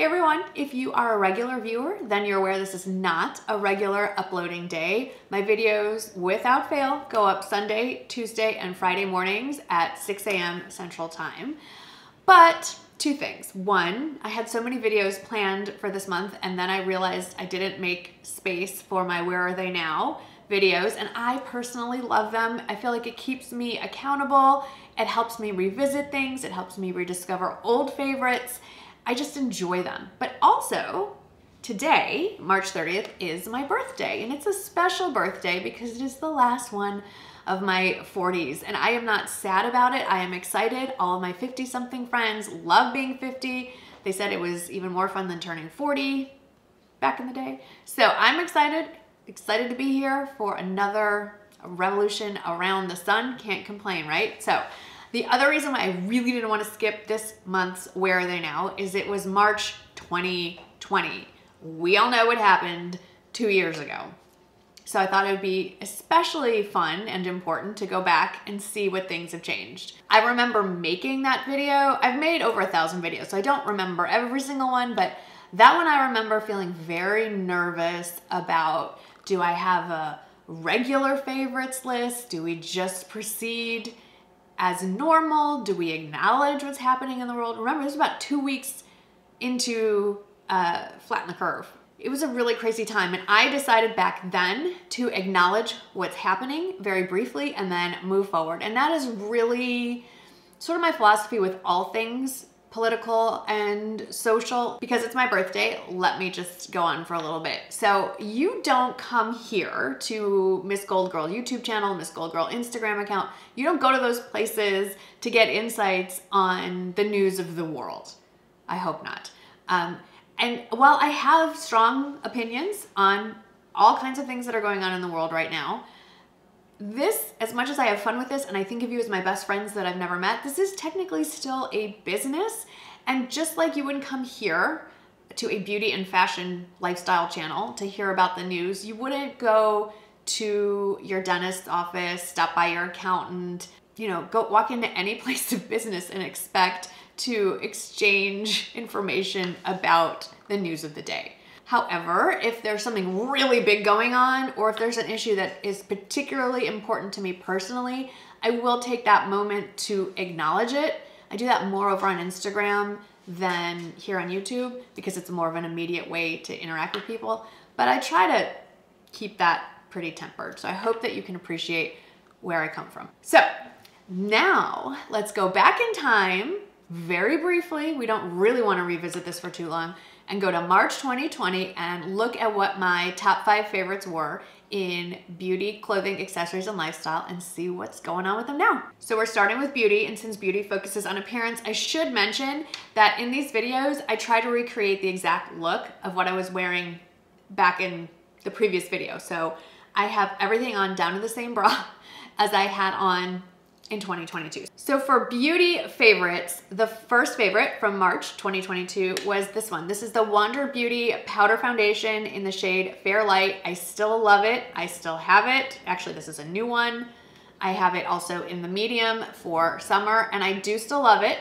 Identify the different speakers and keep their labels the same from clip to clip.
Speaker 1: Hey everyone, if you are a regular viewer, then you're aware this is not a regular uploading day. My videos, without fail, go up Sunday, Tuesday, and Friday mornings at 6 a.m. Central Time. But two things. One, I had so many videos planned for this month, and then I realized I didn't make space for my Where Are They Now videos, and I personally love them. I feel like it keeps me accountable. It helps me revisit things. It helps me rediscover old favorites. I just enjoy them. But also, today, March 30th, is my birthday, and it's a special birthday because it is the last one of my 40s, and I am not sad about it. I am excited. All of my 50-something friends love being 50. They said it was even more fun than turning 40 back in the day. So I'm excited to be here for another revolution around the sun. Can't complain, right? So the other reason why I really didn't want to skip this month's Where Are They Now is it was March 2020. We all know what happened 2 years ago. So I thought it would be especially fun and important to go back and see what things have changed. I remember making that video. I've made over 1,000 videos, so I don't remember every single one, but that one I remember feeling very nervous about. Do I have a regular favorites list? Do we just proceed as normal? Do we acknowledge what's happening in the world? Remember, this was about 2 weeks into Flatten the Curve. It was a really crazy time, and I decided back then to acknowledge what's happening very briefly and then move forward. And that is really sort of my philosophy with all things political and social. Because it's my birthday, let me just go on for a little bit. So you don't come here to MsGoldgirl YouTube channel, MsGoldgirl Instagram account. You don't go to those places to get insights on the news of the world. I hope not. And while I have strong opinions on all kinds of things that are going on in the world right now, this, as much as I have fun with this and I think of you as my best friends that I've never met, this is technically still a business. And just like you wouldn't come here to a beauty and fashion lifestyle channel to hear about the news, you wouldn't go to your dentist's office, stop by your accountant, you know, go walk into any place of business and expect to exchange information about the news of the day. However, if there's something really big going on, or if there's an issue that is particularly important to me personally, I will take that moment to acknowledge it. I do that more over on Instagram than here on YouTube because it's more of an immediate way to interact with people. But I try to keep that pretty tempered. So I hope that you can appreciate where I come from. So now let's go back in time very briefly. We don't really want to revisit this for too long. And go to March 2020 and look at what my top 5 favorites were in beauty, clothing, accessories, and lifestyle, and see what's going on with them now. So we're starting with beauty, and since beauty focuses on appearance, I should mention that in these videos, I try to recreate the exact look of what I was wearing back in the previous video. So I have everything on down to the same bra as I had on in 2022. So for beauty favorites, the first favorite from March 2022 was this one. This is the Wander Beauty Powder Foundation in the shade Fair Light. I still love it. I still have it. Actually, this is a new one. I have it also in the medium for summer, and I do still love it,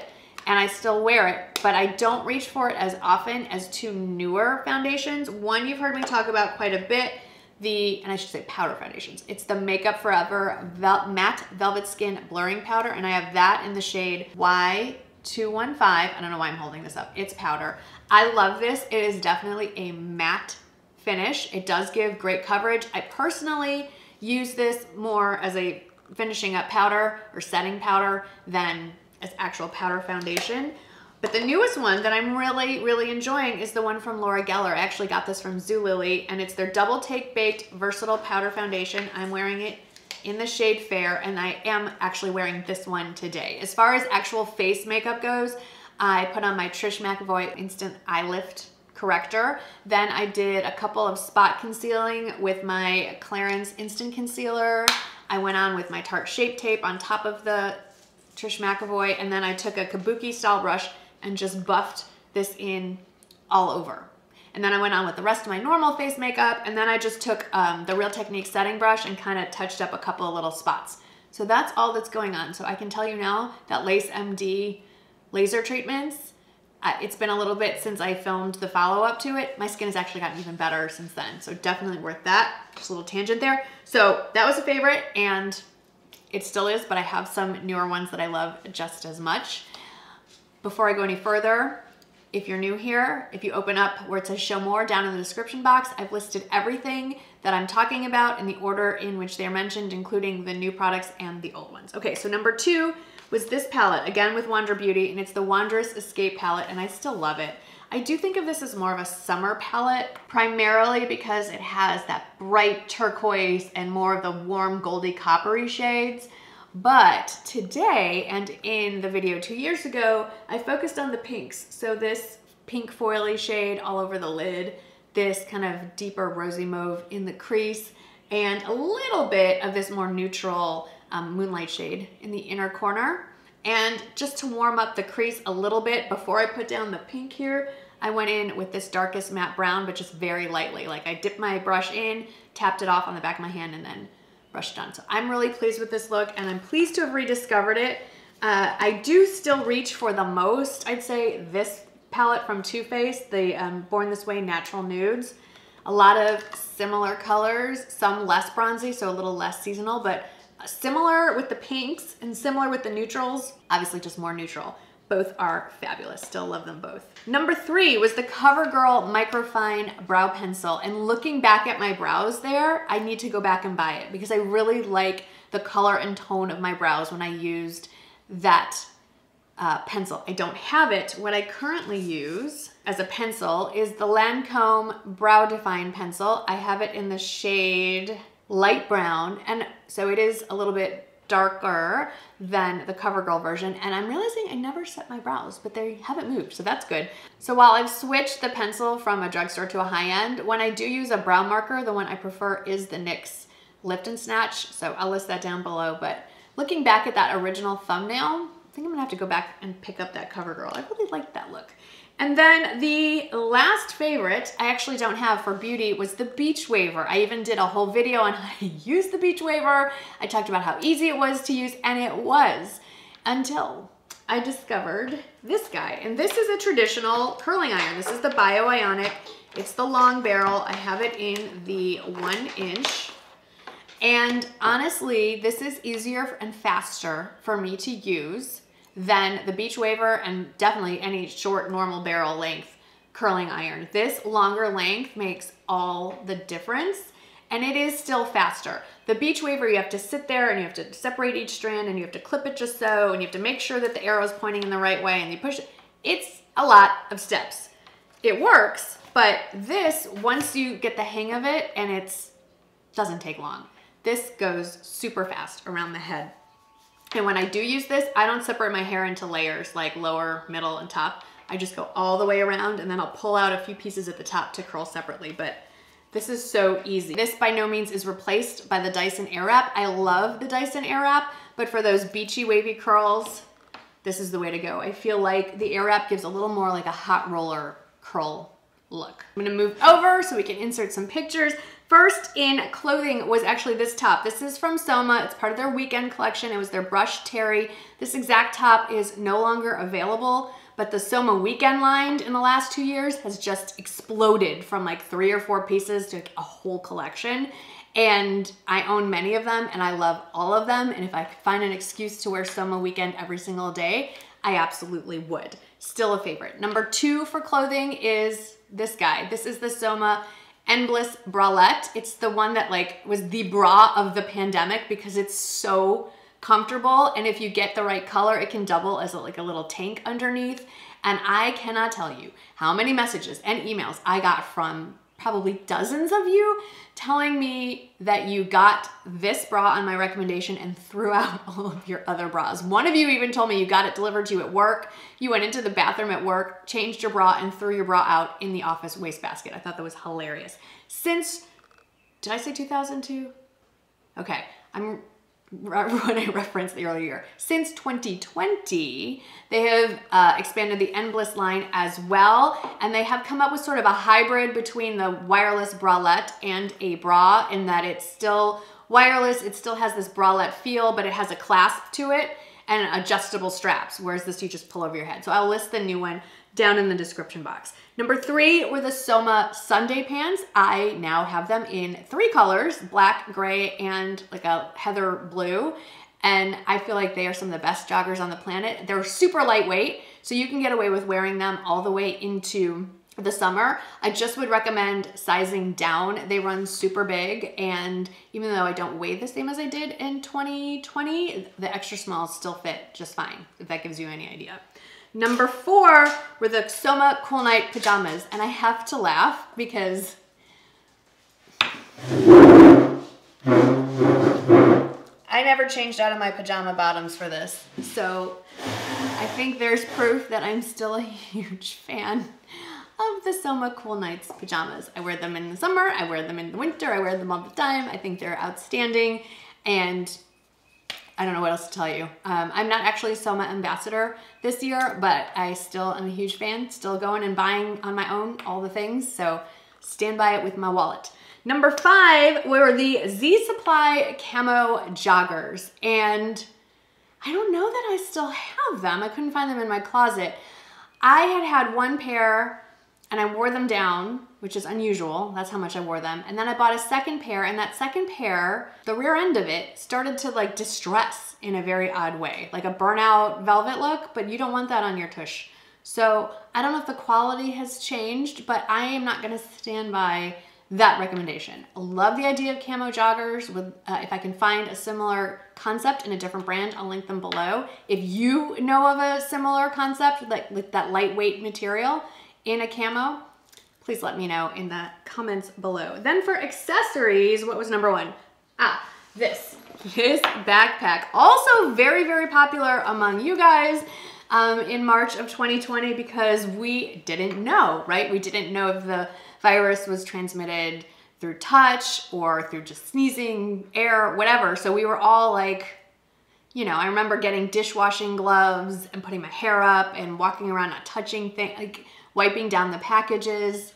Speaker 1: and I still wear it, but I don't reach for it as often as two newer foundations. One you've heard me talk about quite a bit, and I should say powder foundations. It's the Makeup Forever Matte Velvet Skin Blurring Powder, and I have that in the shade Y215. I don't know why I'm holding this up. It's powder. I love this. It is definitely a matte finish. It does give great coverage. I personally use this more as a finishing up powder or setting powder than as actual powder foundation. But the newest one that I'm really enjoying is the one from Laura Geller. I actually got this from Zulily, and it's their Double Take Baked Versatile Powder Foundation. I'm wearing it in the shade Fair, and I am actually wearing this one today. As far as actual face makeup goes, I put on my Trish McEvoy Instant Eye Lift Corrector. Then I did a couple of spot concealing with my Clarins Instant Concealer. I went on with my Tarte Shape Tape on top of the Trish McEvoy, and then I took a kabuki style brush and just buffed this in all over. And then I went on with the rest of my normal face makeup, and then I just took the Real Techniques setting brush and kind of touched up a couple of little spots. So that's all that's going on. So I can tell you now that Lace MD laser treatments It's been a little bit since I filmed the follow-up to it. My skin has actually gotten even better since then, so definitely worth that. Just a little tangent there. So that was a favorite, and it still is, but I have some newer ones that I love just as much. Before I go any further, if you're new here, if you open up where it says show more down in the description box, I've listed everything that I'm talking about in the order in which they're mentioned, including the new products and the old ones. Okay, so number 2 was this palette, again with Wander Beauty, and it's the Wanderous Escape palette, and I still love it. I do think of this as more of a summer palette, primarily because it has that bright turquoise and more of the warm goldy coppery shades. But today, and in the video 2 years ago, I focused on the pinks. So this pink foily shade all over the lid, this kind of deeper rosy mauve in the crease, and a little bit of this more neutral moonlight shade in the inner corner. And just to warm up the crease a little bit before I put down the pink here, I went in with this darkest matte brown, but just very lightly. Like I dipped my brush in, tapped it off on the back of my hand, and then brushed it on. So I'm really pleased with this look, and I'm pleased to have rediscovered it. I do still reach for the most, I'd say, this palette from Too Faced, the Born This Way Natural Nudes. A lot of similar colors, some less bronzy, so a little less seasonal, but similar with the pinks and similar with the neutrals, obviously just more neutral. Both are fabulous, still love them both. Number 3 was the Covergirl Microfine Brow Pencil, and looking back at my brows there, I need to go back and buy it because I really like the color and tone of my brows when I used that pencil. I don't have it. What I currently use as a pencil is the Lancome Brow Define Pencil. I have it in the shade light brown, and so it is a little bit darker than the Covergirl version, and I'm realizing I never set my brows, but they haven't moved, so that's good. So while I've switched the pencil from a drugstore to a high-end, when I do use a brow marker, the one I prefer is the NYX Lift and Snatch, so I'll list that down below. But looking back at that original thumbnail, I think I'm gonna have to go back and pick up that Covergirl. I really liked that look. And then the last favorite I actually don't have for beauty was the Beach Waver. I even did a whole video on how to use the Beach Waver. I talked about how easy it was to use, and it was, until I discovered this guy. And this is a traditional curling iron. This is the Bio-Ionic. It's the long barrel. I have it in the 1 inch. And honestly, this is easier and faster for me to use than the Beach Waver and definitely any short normal barrel length curling iron. This longer length makes all the difference, and it is still faster. The Beach Waver, you have to sit there and you have to separate each strand and you have to clip it just so, and you have to make sure that the arrow is pointing in the right way and you push it. It's a lot of steps. It works, but this, once you get the hang of it, and it doesn't take long. This goes super fast around the head. And when I do use this, I don't separate my hair into layers like lower, middle, and top. I just go all the way around, and then I'll pull out a few pieces at the top to curl separately. But this is so easy. This by no means is replaced by the Dyson Airwrap. I love the Dyson Airwrap, but for those beachy wavy curls, this is the way to go. I feel like the Airwrap gives a little more like a hot roller curl look. I'm gonna move over so we can insert some pictures. First in clothing was actually this top. This is from Soma. It's part of their weekend collection. It was their brushed terry. This exact top is no longer available, but the Soma weekend line in the last 2 years has just exploded from like 3 or 4 pieces to a whole collection. And I own many of them and I love all of them. And if I could find an excuse to wear Soma weekend every single day, I absolutely would. Still a favorite. Number 2 for clothing is this guy. This is the Soma Endless Bralette. It's the one that like was the bra of the pandemic because it's so comfortable, and if you get the right color, it can double as like a little tank underneath. And I cannot tell you how many messages and emails I got from probably dozens of you telling me that you got this bra on my recommendation and threw out all of your other bras. One of you even told me you got it delivered to you at work. You went into the bathroom at work, changed your bra, and threw your bra out in the office wastebasket. I thought that was hilarious. Since, did I say 2002? Okay, when I referenced the earlier year. Since 2020, they have expanded the Endless line as well, and they have come up with sort of a hybrid between the wireless bralette and a bra, in that it's still wireless, it still has this bralette feel, but it has a clasp to it, and adjustable straps, whereas this you just pull over your head. So I'll list the new one down in the description box. Number 3 were the Soma Sunday pants. I now have them in 3 colors, black, gray, and like a heather blue. And I feel like they are some of the best joggers on the planet. They're super lightweight, so you can get away with wearing them all the way into the summer. I just would recommend sizing down. They run super big, and even though I don't weigh the same as I did in 2020, the extra smalls still fit just fine, if that gives you any idea. Number 4 were the Soma Cool Night pajamas, and I have to laugh because I never changed out of my pajama bottoms for this, so I think there's proof that I'm still a huge fan of the Soma Cool Nights pajamas. I wear them in the summer, I wear them in the winter, I wear them all the time. I think they're outstanding, and I don't know what else to tell you. I'm not actually a Soma ambassador this year, but I still am a huge fan, still going and buying on my own all the things, so stand by it with my wallet. Number 5 were the Z Supply camo joggers, and I don't know that I still have them. I couldn't find them in my closet. I had one pair and I wore them down, which is unusual. That's how much I wore them. And then I bought a second pair, and that second pair, the rear end of it started to like distress in a very odd way, like a burnout velvet look, but you don't want that on your tush. So I don't know if the quality has changed, but I am not gonna stand by that recommendation. I love the idea of camo joggers. With if I can find a similar concept in a different brand, I'll link them below. If you know of a similar concept, like with that lightweight material in a camo, please let me know in the comments below. Then for accessories, what was number 1? This backpack. Also very, very popular among you guys in March of 2020 because we didn't know, right? We didn't know if the virus was transmitted through touch or through just sneezing, air, whatever. So we were all like, you know, I remember getting dishwashing gloves and putting my hair up and walking around not touching things, like wiping down the packages.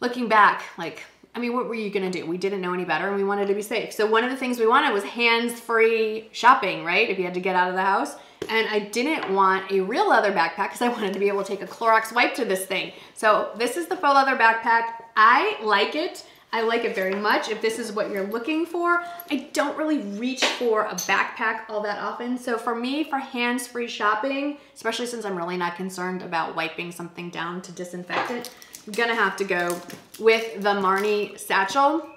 Speaker 1: Looking back, like, I mean, what were you gonna do? We didn't know any better and we wanted to be safe. So one of the things we wanted was hands-free shopping, right? If you had to get out of the house. And I didn't want a real leather backpack because I wanted to be able to take a Clorox wipe to this thing. So this is the faux leather backpack. I like it. I like it very much. If this is what you're looking for, I don't really reach for a backpack all that often. So for me, for hands-free shopping, especially since I'm really not concerned about wiping something down to disinfect it, I'm gonna have to go with the Marnie satchel.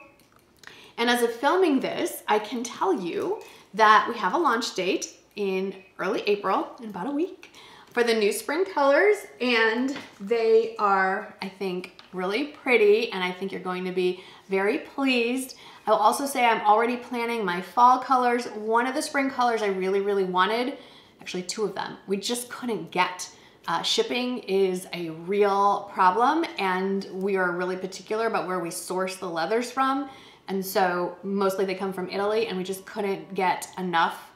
Speaker 1: And as of filming this, I can tell you that we have a launch date in early April, in about a week, for the new spring colors, and they are, I think, really pretty, and I think you're going to be very pleased. I will also say I'm already planning my fall colors. One of the spring colors I really, really wanted, actually 2 of them, we just couldn't get. Shipping is a real problem, and we are really particular about where we source the leathers from, and so mostly they come from Italy, and we just couldn't get enough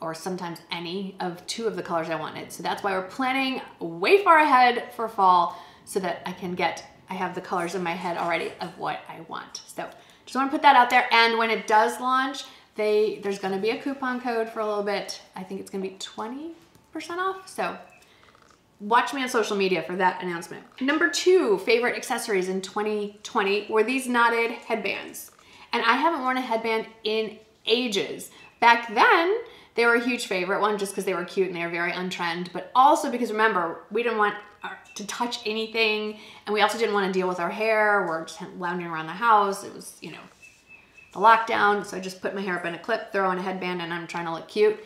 Speaker 1: or sometimes any of 2 of the colors I wanted. So that's why we're planning way far ahead for fall so that I have the colors in my head already of what I want. So just wanna put that out there. And when it does launch, there's gonna be a coupon code for a little bit. I think it's gonna be 20% off. So watch me on social media for that announcement. Number 2 favorite accessories in 2020 were these knotted headbands. And I haven't worn a headband in ages. Back then, they were a huge favorite, one just because they were cute and they were very on-trend, but also because remember, we didn't want to touch anything, and we also didn't want to deal with our hair. We're just lounging around the house. It was, you know, the lockdown, so I just put my hair up in a clip, throw on a headband, and I'm trying to look cute.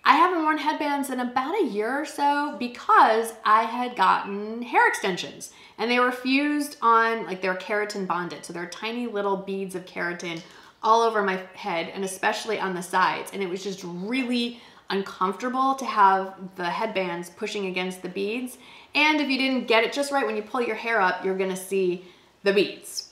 Speaker 1: I haven't worn headbands in about a year or so because I had gotten hair extensions, and they were fused on, like they were keratin bonded, so they're tiny little beads of keratin all over my head and especially on the sides, and it was just really uncomfortable to have the headbands pushing against the beads. And if you didn't get it just right, when you pull your hair up, you're gonna see the beads.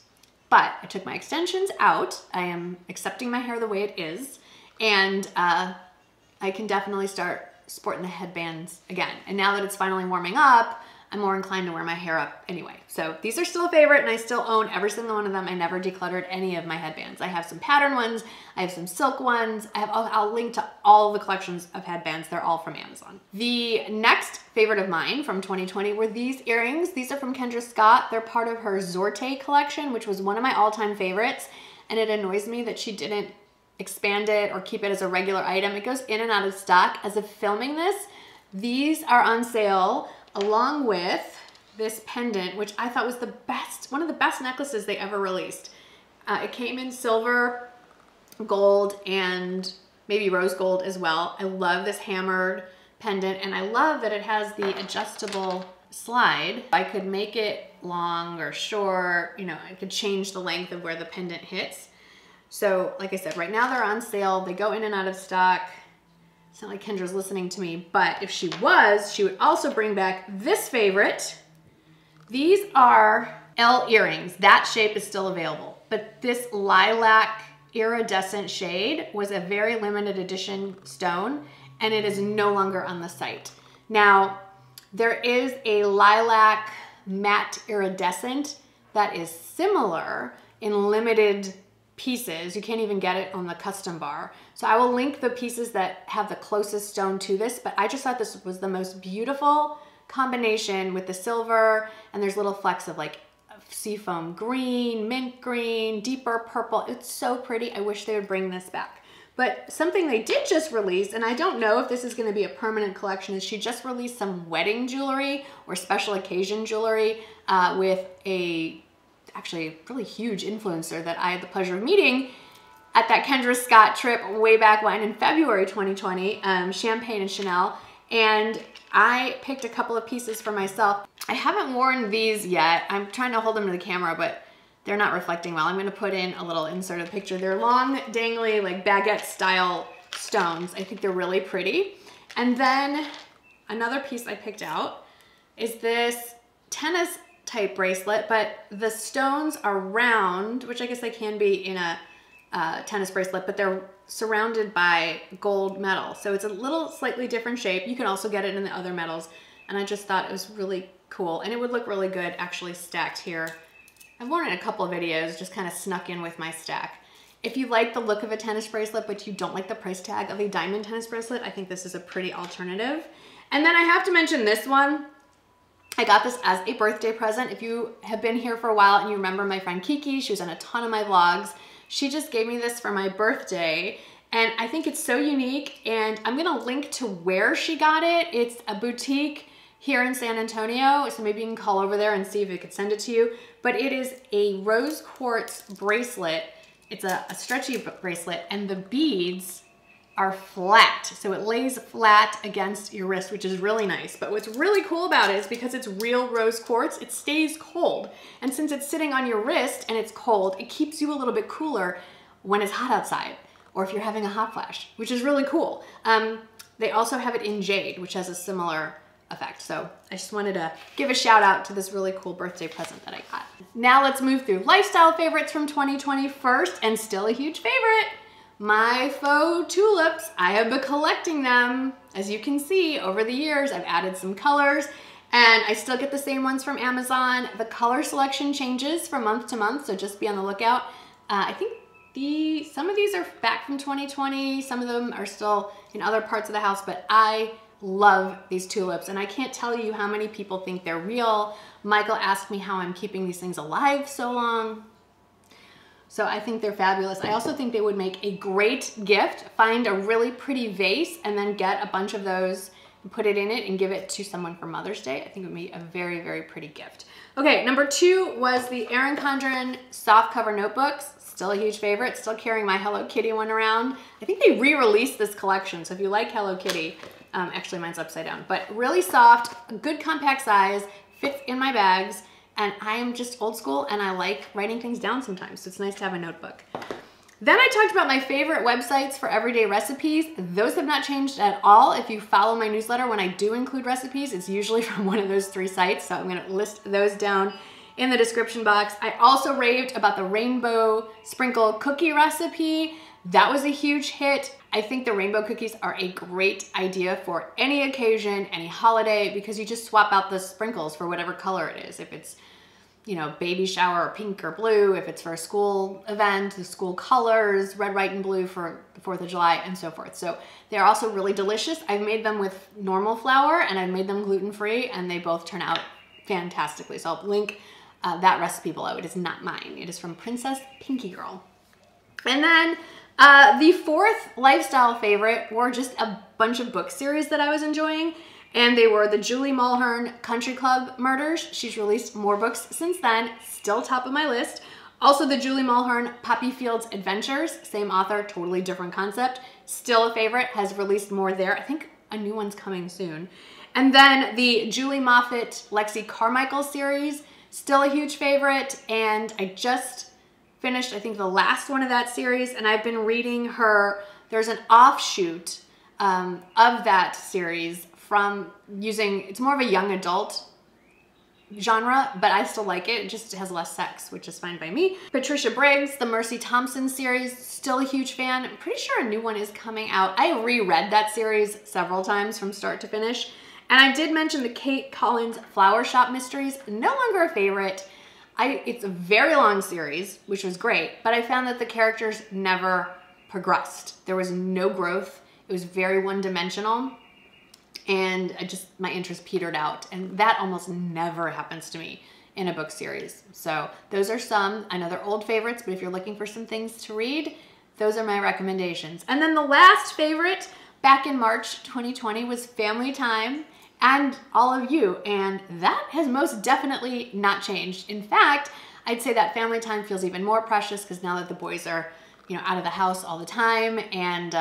Speaker 1: But I took my extensions out. I am accepting my hair the way it is, and I can definitely start sporting the headbands again. And now that it's finally warming up, I'm more inclined to wear my hair up anyway. So these are still a favorite, and I still own every single one of them. I never decluttered any of my headbands. I have some pattern ones, I have some silk ones. I'll link to all the collections of headbands. They're all from Amazon. The next favorite of mine from 2020 were these earrings. These are from Kendra Scott. They're part of her Zorte collection, which was one of my all-time favorites. And it annoys me that she didn't expand it or keep it as a regular item. It goes in and out of stock. As of filming this, these are on sale along with this pendant, which I thought was the best, one of the best necklaces they ever released. It came in silver, gold, and maybe rose gold as well. I love this hammered pendant, and I love that it has the adjustable slide. I could make it long or short, you know, I could change the length of where the pendant hits. So like I said, right now they're on sale. They go in and out of stock. It's not like Kendra's listening to me, but if she was, she would also bring back this favorite. These are L earrings. That shape is still available, but this lilac iridescent shade was a very limited edition stone, and it is no longer on the site. Now, there is a lilac matte iridescent that is similar in limited pieces. You can't even get it on the custom bar. So I will link the pieces that have the closest stone to this, but I just thought this was the most beautiful combination with the silver, and there's little flecks of like seafoam green, mint green, deeper purple. It's so pretty. I wish they would bring this back. But something they did just release, and I don't know if this is going to be a permanent collection, is she just released some wedding jewelry or special occasion jewelry with a actually really huge influencer that I had the pleasure of meeting at that Kendra Scott trip way back when in February 2020, Champagne and Chanel. And I picked a couple of pieces for myself. I haven't worn these yet. I'm trying to hold them to the camera, but they're not reflecting well. I'm gonna put in a little insert of the picture. They're long, dangly, like baguette style stones. I think they're really pretty. And then another piece I picked out is this tennis type bracelet, but the stones are round, which I guess they can be in a tennis bracelet, but they're surrounded by gold metal. So it's a little slightly different shape. You can also get it in the other metals. And I just thought it was really cool. And it would look really good actually stacked here. I've worn it in a couple of videos, just kind of snuck in with my stack. If you like the look of a tennis bracelet, but you don't like the price tag of a diamond tennis bracelet, I think this is a pretty alternative. And then I have to mention this one. I got this as a birthday present. If you have been here for a while and you remember my friend Kiki, she was on a ton of my vlogs. She just gave me this for my birthday, and I think it's so unique, and I'm gonna link to where she got it. It's a boutique here in San Antonio, so maybe you can call over there and see if it could send it to you. But it is a rose quartz bracelet. It's a stretchy bracelet, and the beads are flat. So it lays flat against your wrist, which is really nice. But what's really cool about it is because it's real rose quartz, it stays cold. And since it's sitting on your wrist and it's cold, it keeps you a little bit cooler when it's hot outside, or if you're having a hot flash, which is really cool. They also have it in jade, which has a similar effect. So I just wanted to give a shout out to this really cool birthday present that I got. Now let's move through lifestyle favorites from 2020 first, and still a huge favorite. My Faux Tulips. I have been collecting them. As you can see, over the years, I've added some colors, and I still get the same ones from Amazon. The color selection changes from month to month, so just be on the lookout. I think some of these are back from 2020. Some of them are still in other parts of the house, but I love these tulips, and I can't tell you how many people think they're real. Michael asked me how I'm keeping these things alive so long. So I think they're fabulous. I also think they would make a great gift. Find a really pretty vase and then get a bunch of those and put it in it and give it to someone for Mother's Day. I think it would be a very, very pretty gift. Okay, number 2 was the Erin Condren soft cover notebooks. Still a huge favorite. Still carrying my Hello Kitty one around. I think they re-released this collection, so if you like Hello Kitty, actually mine's upside down, but really soft, good compact size, fits in my bags. And I am just old school, and I like writing things down sometimes, so it's nice to have a notebook. Then I talked about my favorite websites for everyday recipes. Those have not changed at all. If you follow my newsletter, when I do include recipes, it's usually from one of those 3 sites, so I'm gonna list those down in the description box. I also raved about the rainbow sprinkle cookie recipe. That was a huge hit. I think the rainbow cookies are a great idea for any occasion, any holiday, because you just swap out the sprinkles for whatever color it is. If it's, you know, baby shower or pink or blue, if it's for a school event, the school colors, red, white, and blue for the 4th of July, and so forth. So they're also really delicious. I've made them with normal flour and I've made them gluten-free, and they both turn out fantastically. So I'll link that recipe below. It is not mine. It is from Princess Pinky Girl. And then the fourth lifestyle favorite were just a bunch of book series that I was enjoying. And they were the Julie Mulhern Country Club Murders. She's released more books since then, still top of my list. Also the Julie Mulhern Poppy Fields Adventures, same author, totally different concept. Still a favorite, has released more there. I think a new one's coming soon. And then the Julie Moffat Lexi Carmichael series, still a huge favorite. And I just finished, I think, the last one of that series, and I've been reading her, there's an offshoot of that series from using, it's more of a young adult genre, but I still like it. It just has less sex, which is fine by me. Patricia Briggs, the Mercy Thompson series, still a huge fan. I'm pretty sure a new one is coming out. I reread that series several times from start to finish. And I did mention the Kate Collins Flower Shop Mysteries, no longer a favorite. It's a very long series, which was great, but I found that the characters never progressed. There was no growth. It was very one-dimensional, and my interest petered out, and that almost never happens to me in a book series. So those are some. I know they're old favorites, but if you're looking for some things to read, those are my recommendations. And then the last favorite back in March 2020 was Family Time and All of You, and that has most definitely not changed. In fact, I'd say that Family Time feels even more precious because now that the boys are, you know, out of the house all the time and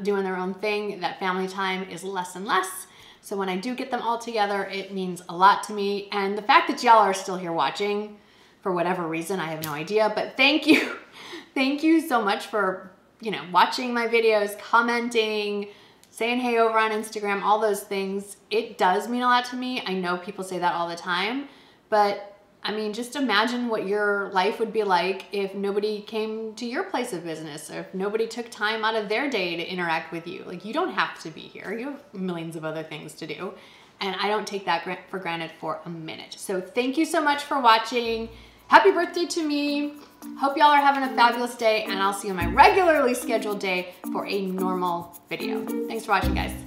Speaker 1: doing their own thing, that family time is less and less. So when I do get them all together, it means a lot to me. And the fact that y'all are still here watching, for whatever reason, I have no idea, but thank you. Thank you so much for, you know, watching my videos, commenting, saying hey over on Instagram, all those things. It does mean a lot to me. I know people say that all the time, but I mean, just imagine what your life would be like if nobody came to your place of business, or if nobody took time out of their day to interact with you. Like, you don't have to be here. You have millions of other things to do. And I don't take that for granted for a minute. So thank you so much for watching. Happy birthday to me. Hope y'all are having a fabulous day, and I'll see you on my regularly scheduled day for a normal video. Thanks for watching, guys.